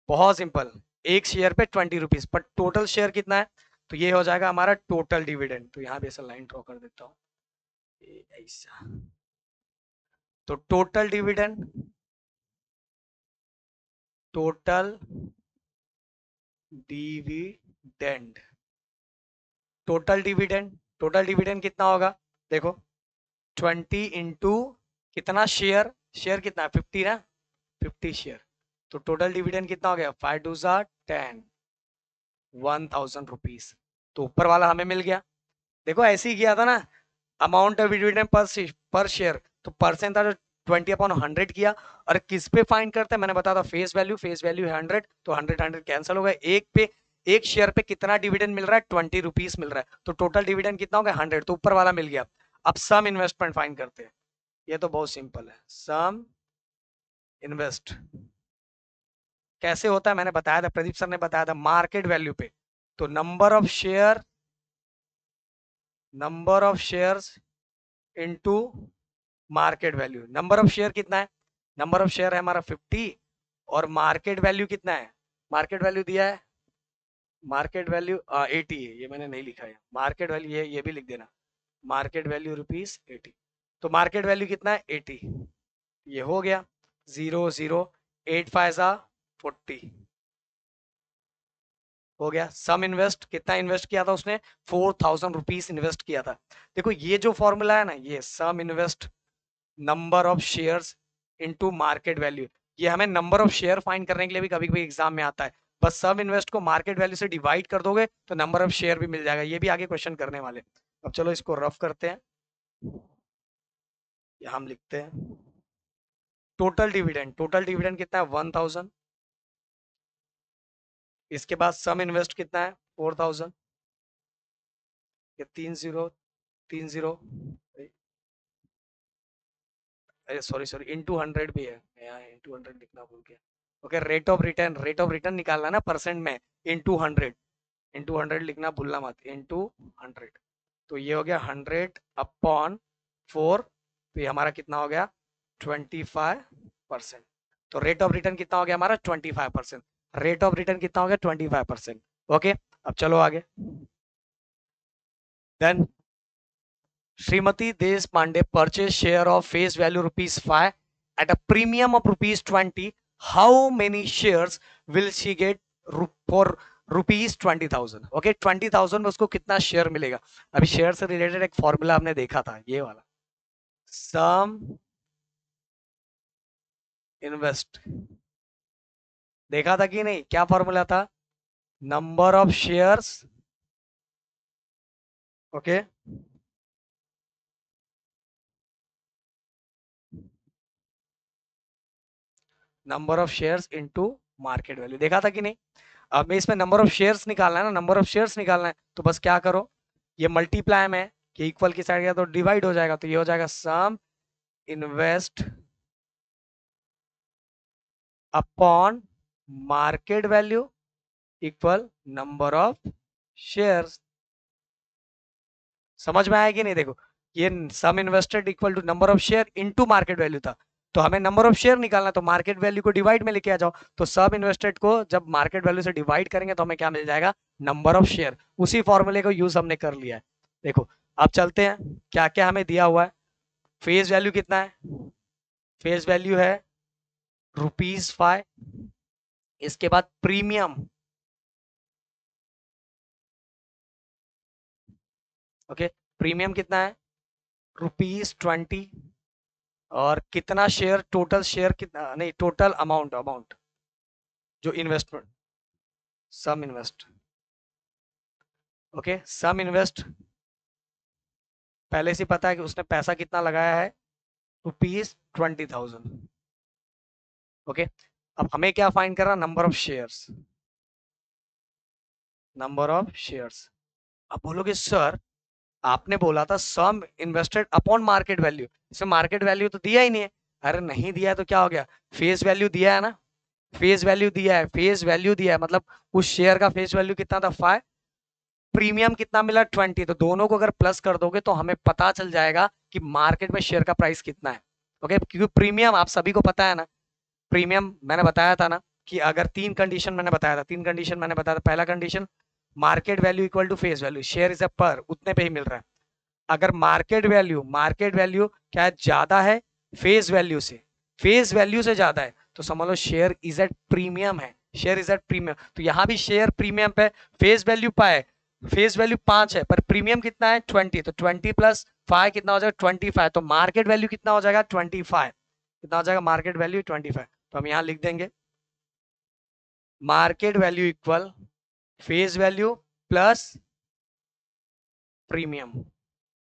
बहुत सिंपल। एक शेयर पे 20 रुपीज, पर टोटल शेयर कितना है? तो ये हो जाएगा हमारा टोटल डिविडेंड। तो यहाँ भी ऐसा लाइन ड्रॉ कर देता हूँ, ऐसा। तो total dividend, total dividend, total dividend, total dividend कितना होगा? देखो, 20 इंटू कितना शेयर, शेयर कितना है? 50 ना, 50 शेयर। तो टोटल डिविडेंड कितना हो गया? 5 2 10, 1000 रुपीज। तो ऊपर वाला हमें मिल गया। देखो ऐसे ही किया था ना, amount of dividend per share, तो परसेंट था जो 20/100 किया। और किस पे फाइंड करते हैं? मैंने बताया था फेस वैल्यू, फेस वैल्यू है 100, तो 100 100 कैंसिल हो गए। एक पे, एक शेयर पे कितना डिविडेंड मिल रहा है? 20 रुपीज मिल रहा है। तो टोटल डिविडेंड कितना हो गया? 100। तो ऊपर वाला मिल गया। अब सम इन्वेस्टमेंट फाइंड करते हैं। ये तो बहुत सिंपल है। सम इन्वेस्ट कैसे होता है? मैंने बताया था, प्रदीप सर ने बताया था, मार्केट वैल्यू पे। तो number of share, number of shares into market value. Number of share कितना है? नंबर ऑफ शेयर है हमारा 50, और मार्केट वैल्यू कितना है? मार्केट वैल्यू दिया है, मार्केट वैल्यू 80 है, ये मैंने नहीं लिखा है। मार्केट वैल्यू ये भी लिख देना, मार्केट वैल्यू ₹80। तो मार्केट वैल्यू कितना है? 80। ये हो गया 0 0, 8 5 जा 40 हो गया। सम इन्वेस्ट कितना इन्वेस्ट किया था उसने, 4000 रुपीज इन्वेस्ट किया था। देखो ये जो फॉर्मूला है ना, ये sum invest number of shares into market value, ये हमें नंबर ऑफ शेयर फाइंड करने के लिए भी कभी कभी एग्जाम में आता है। बस सम इन्वेस्ट को मार्केट वैल्यू से डिवाइड कर दोगे तो नंबर ऑफ शेयर भी मिल जाएगा। ये भी आगे क्वेश्चन करने वाले। अब चलो इसको रफ करते हैं। यहाँ हम लिखते हैं टोटल डिविडेंड कितना है 1000। इसके बाद सम इन्वेस्ट कितना है 4000, ये 30 अरे सॉरी सॉरी इनटू 100 भी है, मैं यहाँ इनटू 100 लिखना भूल गया। ओके, रेट ऑफ रिटर्न निकालना ना परसेंट में, इनटू 100 लिखना भूलना मत, इनटू 100। तो ये हो गया 100/4, तो ये हमारा कितना हो गया 25%। तो रेट ऑफ रिटर्न कितना हो गया हमारा 25%। रेट ऑफ रिटर्न कितना हो गया 25%। ओके, अब चलो आगे। Then Shrimati Desh Pandey purchase share of face value ₹5 at a premium of ₹20. How many shares will she get for ₹20,000? Okay, 20,000 में उसको कितना शेयर मिलेगा। अभी शेयर से रिलेटेड एक फॉर्मूला हमने देखा था, ये वाला सम इन्वेस्ट, देखा था कि नहीं, क्या फॉर्मूला था, number of shares, okay, number of shares into market value, देखा था कि नहीं। अब मैं इसमें नंबर ऑफ शेयर्स निकालना है ना, नंबर ऑफ शेयर्स निकालना है तो बस क्या करो, ये मल्टीप्लाई में कि इक्वल की साइड गया तो डिवाइड हो जाएगा, तो ये हो जाएगा sum invest upon market value equal number of shares. समझ में आया कि नहीं। देखो ये sum invested equal to number of share into market value था, तो हमें नंबर ऑफ शेयर निकालना, तो मार्केट वैल्यू को डिवाइड में लेके आ जाओ, तो सब इन्वेस्टेड को जब मार्केट वैल्यू से डिवाइड करेंगे तो हमें क्या मिल जाएगा, नंबर ऑफ शेयर। उसी फॉर्मूले को यूज हमने कर लिया है। देखो अब चलते हैं क्या क्या हमें दिया हुआ है। फेस वैल्यू कितना है, फेस वैल्यू है ₹5। इसके बाद प्रीमियम, ओके, प्रीमियम कितना है ₹20। और कितना शेयर, टोटल शेयर कितना, नहीं टोटल अमाउंट, जो इन्वेस्टमेंट, सम इन्वेस्ट, ओके, सम इन्वेस्ट पहले से पता है कि उसने पैसा कितना लगाया है, ₹20,000। ओके, अब हमें क्या फाइंड करना, number of shares, number of shares. अब बोलोगे सर आपने बोला था सम इन्वेस्टेड अपॉन मार्केट वैल्यू, इसमें मार्केट वैल्यू तो दिया ही नहीं है। अरे नहीं दिया है तो क्या हो गया, फेस वैल्यू दिया है ना, फेस वैल्यू दिया है, फेस वैल्यू दिया है, मतलब उस शेयर का फेस वैल्यू कितना था 5, प्रीमियम कितना मिला 20, तो दोनों को अगर प्लस कर दोगे तो हमें पता चल जाएगा कि मार्केट में शेयर का प्राइस कितना है। ओके, क्योंकि प्रीमियम आप सभी को पता है ना, प्रीमियम मैंने बताया था ना कि अगर तीन कंडीशन मैंने बताया था, पहला condition market value equal to face value, share is a par, उतने पे ही मिल रहा है। अगर मार्केट वैल्यू क्या है, ज्यादा है फेस वैल्यू से, फेस वैल्यू से ज्यादा है, तो समझ लो शेयर इज एट प्रीमियम है, शेयर इज एट प्रीमियम। तो यहाँ भी शेयर प्रीमियम पे, फेस वैल्यू पाए, फेस वैल्यू 5 है पर प्रीमियम कितना है 20, तो 20 प्लस 5 कितना हो जाएगा 25, तो मार्केट वैल्यू कितना हो जाएगा 25, कितना हो जाएगा मार्केट वैल्यू 25। तो हम यहाँ लिख देंगे market value equal face value plus premium,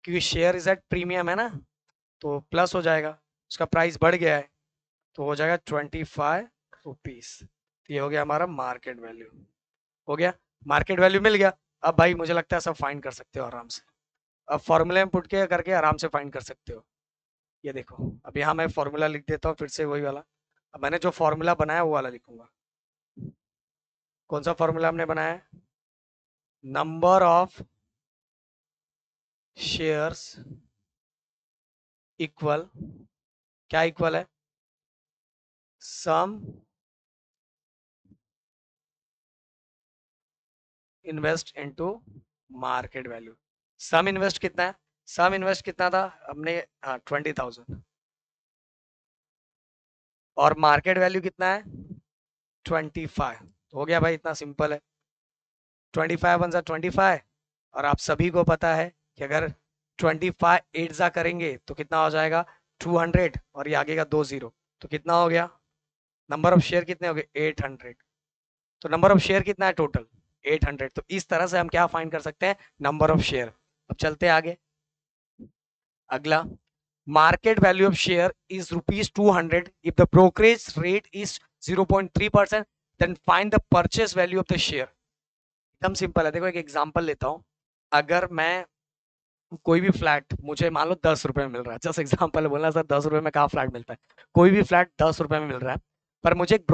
क्योंकि शेयर इज एट प्रीमियम है ना, तो प्लस हो जाएगा, उसका प्राइस बढ़ गया है, तो हो जाएगा ₹25। तो ये हो गया हमारा मार्केट वैल्यू, हो गया, मार्केट वैल्यू मिल गया। अब भाई मुझे लगता है सब फाइंड कर सकते हो आराम से, अब फॉर्मूले में पुट के करके आराम से फाइंड कर सकते हो। ये देखो अब यहाँ मैं फॉर्मूला लिख देता हूँ फिर से वही वाला, अब मैंने जो फॉर्मूला बनाया वो वाला लिखूंगा। कौन सा फॉर्मूला हमने बनाया है, नंबर ऑफ शेयर्स इक्वल, क्या इक्वल है, सम इन्वेस्ट इनटू मार्केट वैल्यू। सम इन्वेस्ट कितना है, सम इन्वेस्ट कितना था हमने 20,000, और मार्केट वैल्यू कितना है 25 हो गया भाई, इतना सिंपल है। 25 वन जा 25, और आप सभी को पता है कि अगर 25 8 जा करेंगे तो कितना हो जाएगा 200, और ये आगे का 2 जीरो, तो कितना हो गया, नंबर ऑफ शेयर कितने हो गए 800। तो नंबर ऑफ शेयर कितना है टोटल 800। तो इस तरह से हम क्या फाइंड कर सकते हैं, नंबर ऑफ शेयर। अब चलते हैं आगे। अगला, market value of share is rupees 200 if the brokerage rate is 0.3%, then find the purchase value of the share। एकदम सिंपल है, देखो एक एग्जांपल लेता हूं। अगर मैं कोई भी फ्लैट मुझे मान लो 10 रुपए में मिल रहा है, जस्ट एग्जांपल बोलना सर 10 रुपए में कहाँ फ्लैट मिलता है, कोई भी फ्लैट 10 रुपए में मिल रहा है, पर मुझे एक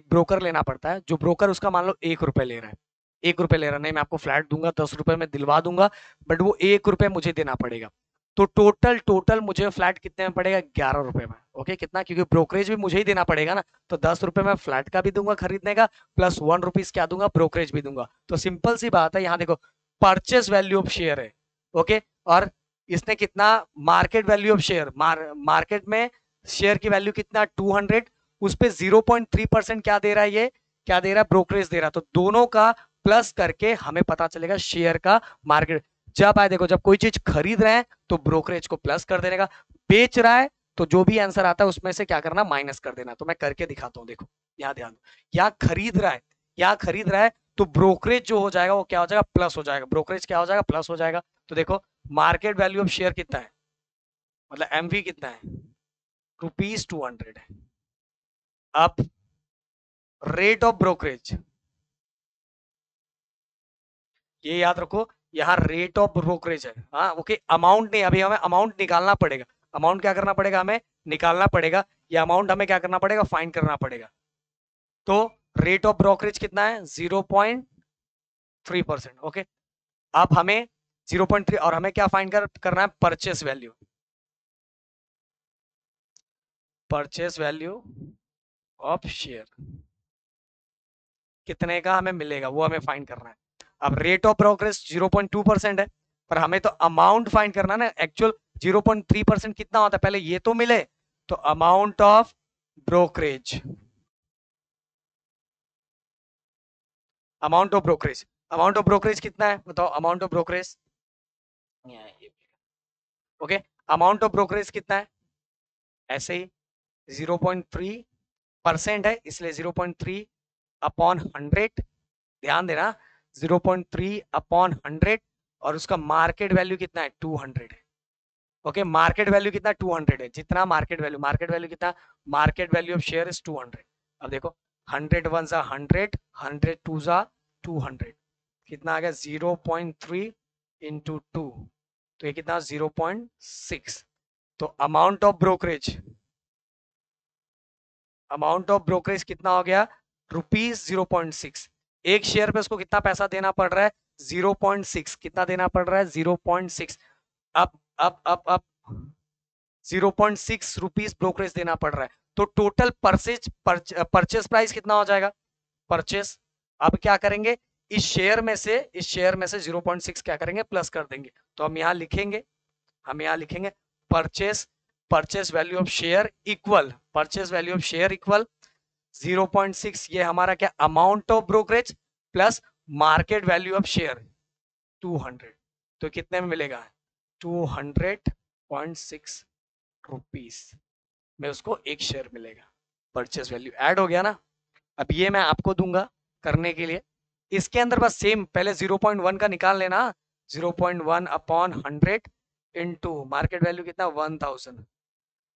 ब्रोकर लेना पड़ता है, जो ब्रोकर उसका मान लो 1 रुपए ले रहा है। 1 रुपए ले रहा है, नहीं मैं आपको फ्लैट दूंगा 10 रुपए में दिलवा दूंगा, बट वो 1 रुपए मुझे देना पड़ेगा। तो टोटल टोटल मुझे फ्लैट कितने में पड़ेगा 11 रुपए में। ओके, कितना, क्योंकि ब्रोकरेज भी मुझे ही देना पड़ेगा ना, तो 10 रुपए में फ्लैट का भी दूंगा खरीदने का, प्लस 1 रुपीज क्या दूंगा ब्रोकरेज भी दूंगा। तो सिंपल सी बात है, यहाँ देखो परचेस वैल्यू ऑफ शेयर है। ओके, और इसने कितना, market value of share, market में शेयर की वैल्यू कितना 200, उस पे 0.3% क्या दे रहा है, ये क्या दे रहा है ब्रोकरेज दे रहा है। तो दोनों का प्लस करके हमें पता चलेगा शेयर का मार्केट। जब आए देखो, जब कोई चीज खरीद रहे हैं तो ब्रोकरेज को प्लस कर देने का, बेच रहा है तो जो भी आंसर आता है उसमें से क्या करना, माइनस कर देना। तो मैं करके दिखाता हूं, देखो यहाँ ध्यान दो, यहाँ खरीद रहा है, यहाँ खरीद रहा है, तो ब्रोकरेज जो हो जाएगा वो क्या हो जाएगा, प्लस हो जाएगा। ब्रोकरेज क्या हो जाएगा, प्लस हो जाएगा। तो देखो मार्केट वैल्यू ऑफ शेयर कितना है, मतलब एमवी कितना है, ₹200 है। अब रेट ऑफ ब्रोकरेज, ये याद रखो, यहाँ रेट ऑफ ब्रोकरेज है। हाँ ओके, अमाउंट नहीं, अभी हमें अमाउंट निकालना पड़ेगा। अमाउंट क्या करना पड़ेगा, हमें निकालना पड़ेगा। ये अमाउंट हमें क्या करना पड़ेगा, फाइंड करना पड़ेगा। तो रेट ऑफ ब्रोकरेज कितना है 0.3%। ओके, अब हमें 0.3, और हमें क्या फाइंड करना है, purchase value. Purchase value of share कितने का हमें मिलेगा वो हमें फाइंड करना है। अब रेट ऑफ ब्रोकरेज 0.2% है, पर हमें तो अमाउंट फाइंड करना ना, एक्चुअल 0.3% कितना होता है पहले ये तो मिले। तो amount of brokerage, amount of brokerage, amount of brokerage कितना है बताओ, amount of brokerage. Okay, amount of brokerage कितना है, ऐसे ही 0.3% है, इसलिए 0.3 अपॉन 100, ध्यान देना 0.3 अपॉन 100, और उसका मार्केट वैल्यू कितना है 200 है। ओके, मार्केट वैल्यू कितना 200 है, जितना मार्केट वैल्यू कितना, market value of share is 200। अब देखो 100 वन जा 100, 100 टू जा 200, कितना आ गया 0.3 इंटू 2, तो ये कितना 0.6। तो amount of brokerage, amount of brokerage कितना हो गया ₹0.6। एक शेयर पे उसको कितना पैसा देना पड़ रहा है 0.6, कितना देना पड़ रहा है 0.6। अब 0.6 रुपीज ब्रोकरेज देना पड़ रहा है। तो टोटल परचेस प्राइस कितना हो जाएगा, परचेस। अब क्या करेंगे, इस शेयर में से 0.6 क्या करेंगे, प्लस कर देंगे। तो हम यहाँ लिखेंगे, purchase, purchase value of share equal, purchase value of share equal 0.6, ये हमारा क्या, amount of brokerage plus market value of share 200। तो कितने में मिलेगा 200.6 रुपीस में उसको एक शेयर मिलेगा। परचेस वैल्यू ऐड हो गया ना। अब ये मैं आपको दूंगा करने के लिए, इसके अंदर बस सेम पहले 0.1 का निकाल लेना, 0.1 अपॉन 100 इंटू मार्केट वैल्यू कितना 1000,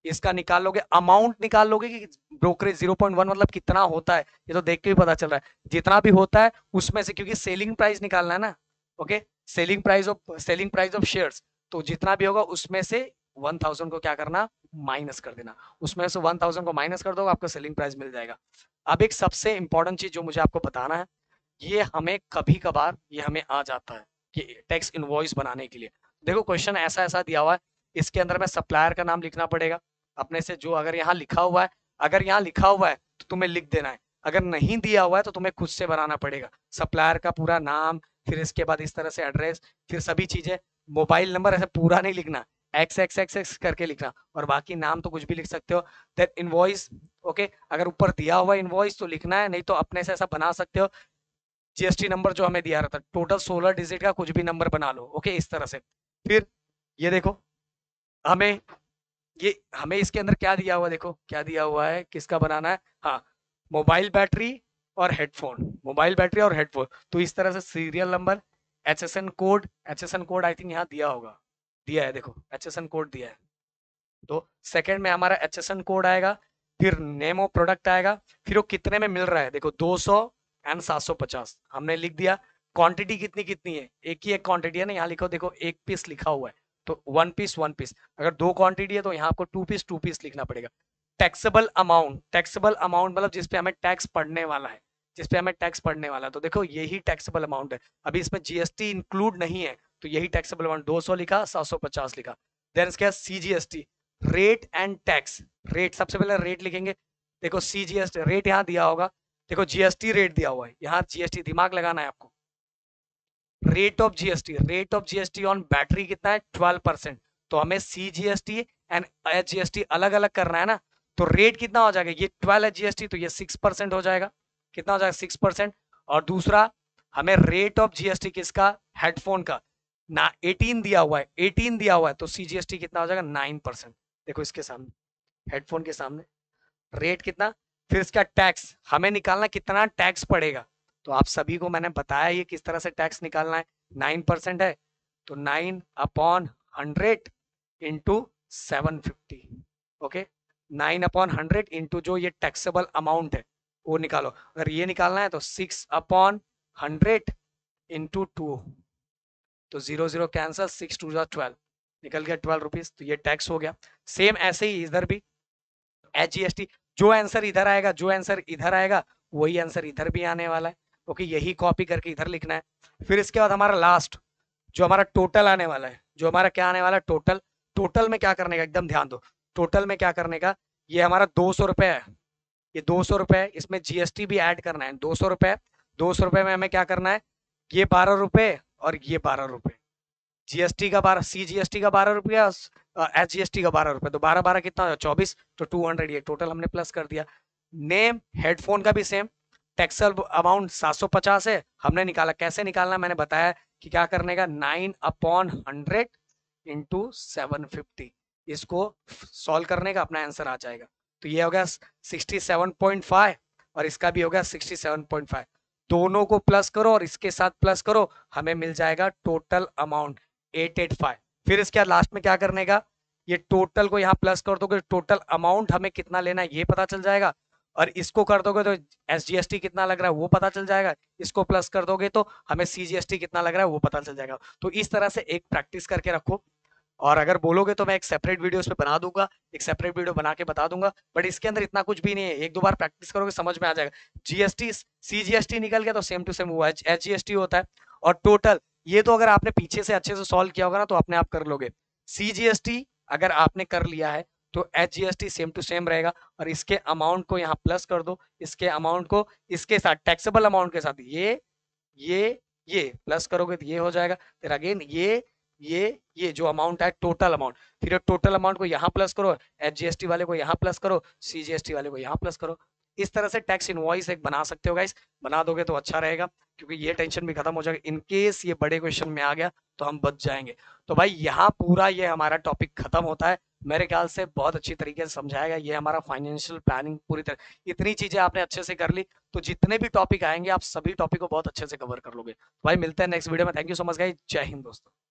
इसका निकाल लोगे, अमाउंट निकाल लोगे कि ब्रोकरेज 0.1 मतलब कितना होता है, ये तो देख के भी पता चल रहा है। जितना भी होता है उसमें से, क्योंकि सेलिंग प्राइस निकालना है ना, okay, selling price of shares, तो जितना भी होगा उसमें से 1000 को क्या करना, माइनस कर देना। उसमें से 1000 को माइनस कर दो, आपको सेलिंग प्राइस मिल जाएगा। अब एक सबसे इंपॉर्टेंट चीज जो मुझे आपको बताना है, ये हमें कभी कभार ये हमें आ जाता है कि टैक्स इनवॉइस बनाने के लिए। देखो क्वेश्चन ऐसा ऐसा दिया हुआ है, इसके अंदर में सप्लायर का नाम लिखना पड़ेगा अपने से, जो अगर यहाँ लिखा हुआ है, अगर यहाँ लिखा हुआ है तो तुम्हें लिख देना है, अगर नहीं दिया हुआ है तो तुम्हें खुद से बनाना पड़ेगा। सप्लायर का पूरा नाम, फिर इसके बाद इस तरह से एड्रेस, फिर सभी चीजें, मोबाइल नंबर, ऐसे पूरा नहीं लिखना, एक्स एक्स एक्स एक्स करके लिखना, और बाकी नाम तो कुछ भी लिख सकते हो। देन इनवॉइस, ओके, अगर ऊपर दिया हुआ इनवॉइस तो लिखना है, नहीं तो अपने से ऐसा बना सकते हो, जीएसटी नंबर जो हमें दिया रहता है टोटल 16 डिजिट का कुछ भी नंबर बना लो, ओके, इस तरह से। फिर ये देखो, हमें हमें इसके अंदर क्या दिया हुआ, देखो क्या दिया हुआ है, किसका बनाना है, हाँ, मोबाइल बैटरी और हेडफोन, मोबाइल बैटरी और हेडफोन। तो इस तरह से serial number, H S N code I think यहाँ दिया होगा, दिया है, देखो एच एस एन कोड दिया है। तो सेकंड में हमारा एच एस एन कोड आएगा, फिर नेम ऑफ प्रोडक्ट आएगा, फिर वो कितने में मिल रहा है, देखो 200 एंड 750 हमने लिख दिया। क्वांटिटी कितनी कितनी है, एक ही एक क्वांटिटी है ना, यहाँ लिखो, देखो एक पीस लिखा हुआ है, तो वन पीस। अगर दो क्वांटिटी है तो यहाँ आपको टू पीस लिखना पड़ेगा। टैक्सेबल अमाउंट मतलब जिसपे हमें टैक्स पड़ने वाला है, जिसपे हमें टैक्स पड़ने वाला है, तो देखो यही टैक्सेबल अमाउंट है। अभी इसमें जीएसटी इंक्लूड नहीं है, तो यही टैक्सेबल अमाउंट 200 लिखा, 750 लिखा। देन इसके बाद CGST, rate and tax. Rate, सबसे पहले रेट लिखेंगे, देखो सीजीएसटी रेट यहाँ दिया होगा, देखो जीएसटी रेट दिया हुआ है, यहाँ जीएसटी दिमाग लगाना है आपको। Rate of GST on battery कितना है, 12%। तो हमें सीजीएसटी एंड एचजीएसटी अलग अलग करना है ना, तो रेट कितना हो जाएगा, ये 12 है जीएसटी, तो ये 6% हो जाएगा। कितना हो जाएगा, 6%। और दूसरा, हमें रेट ऑफ जीएसटी किसका, हेडफोन का, ना 18 दिया हुआ है, 18 दिया हुआ है, तो सीजीएसटी कितना हो जाएगा, 9%। देखो इसके सामने, हेडफोन के सामने रेट कितना, फिर इसका टैक्स हमें निकालना, कितना टैक्स पड़ेगा। तो आप सभी को मैंने बताया ये किस तरह से टैक्स निकालना है। 9% है, तो 9/100 इंटू 750, ओके, 9/100 इंटू जो ये टैक्सेबल अमाउंट है वो निकालो। अगर ये निकालना है तो 6/100 इंटू 2, तो 0 0 कैंसल, 6 2 12, निकल गया 12 रुपीज, तो ये टैक्स हो गया। सेम ऐसे ही इधर भी एचजीएसटी, जो आंसर इधर आएगा, जो आंसर इधर आएगा वही आंसर इधर भी आने वाला है, ओके, यही कॉपी करके इधर लिखना है। फिर इसके बाद हमारा लास्ट, जो हमारा टोटल आने वाला है, जो हमारा क्या आने वाला है, टोटल। टोटल में क्या करने का, एकदम ध्यान दो, टोटल में क्या करने का, ये हमारा 200 रुपए है, ये 200 रुपए, इसमें जीएसटी भी ऐड करना है, 200 रुपए। 200 रुपए में हमें क्या करना है, ये 12 रुपए और ये 12 रुपए, जीएसटी का 12, सीजीएसटी का 12 रुपया, एचजीएसटी का 12 रुपए, तो 12 12 कितना हो, 24, तो 200, ये टोटल हमने प्लस कर दिया। नेम हेडफोन का भी सेम, टैक्सेबल अमाउंट 750 है, हमने निकाला, कैसे निकालना मैंने बताया कि क्या करने का, 9/100 इंटू 750, इसको सॉल्व करने का अपना आंसर आ जाएगा। तो ये हो गया 67.5 और इसका भी हो गया 67.5, दोनों को प्लस करो और इसके साथ प्लस करो, हमें मिल जाएगा टोटल अमाउंट 885। फिर इसके बाद लास्ट में क्या करने का, ये टोटल को यहाँ प्लस कर दोगे, टोटल अमाउंट हमें कितना लेना है ये पता चल जाएगा, और इसको कर दोगे तो एसजीएसटी कितना लग रहा है वो पता चल जाएगा, इसको प्लस कर दोगे तो हमें सीजीएसटी कितना लग रहा है वो पता चल जाएगा। तो इस तरह से एक प्रैक्टिस करके रखो, और अगर बोलोगे तो मैं एक सेपरेट वीडियो पे बना दूंगा, एक सेपरेट वीडियो बना के बता दूंगा, बट इसके अंदर इतना कुछ भी नहीं है, एक दो बार प्रैक्टिस करोगे समझ में आ जाएगा। जीएसटी सीजीएसटी निकल गया तो सेम टू सेम हुआ है, एचजीएसटी होता है। और टोटल, ये तो अगर आपने पीछे से अच्छे से सॉल्व किया होगा ना तो अपने आप कर लोगे। सीजीएसटी अगर आपने कर लिया है तो एचजीएसटी सेम टू सेम रहेगा, और इसके अमाउंट को यहाँ प्लस कर दो, इसके अमाउंट को इसके साथ टैक्सेबल अमाउंट के साथ ये प्लस करोगे तो ये हो जाएगा, फिर अगेन ये जो अमाउंट है टोटल अमाउंट, फिर टोटल अमाउंट को यहाँ प्लस करो, एचजीएसटी वाले को यहाँ प्लस करो, सीजीएसटी वाले को यहाँ प्लस करो। इस तरह से टैक्स इनवॉइस एक बना सकते हो गाइस, बना दोगे तो अच्छा रहेगा, क्योंकि ये टेंशन भी खत्म हो जाएगा, इनकेस ये बड़े क्वेश्चन में आ गया तो हम बच जाएंगे। तो भाई यहाँ पूरा ये हमारा टॉपिक खत्म होता है, मेरे ख्याल से बहुत अच्छी तरीके से समझाएगा, ये हमारा फाइनेंशियल प्लानिंग पूरी तरह, इतनी चीजें आपने अच्छे से कर ली तो जितने भी टॉपिक आएंगे आप सभी टॉपिक को बहुत अच्छे से कवर कर लोगे। भाई मिलते हैं नेक्स्ट वीडियो में, thank you so much guys, जय हिंद दोस्तों।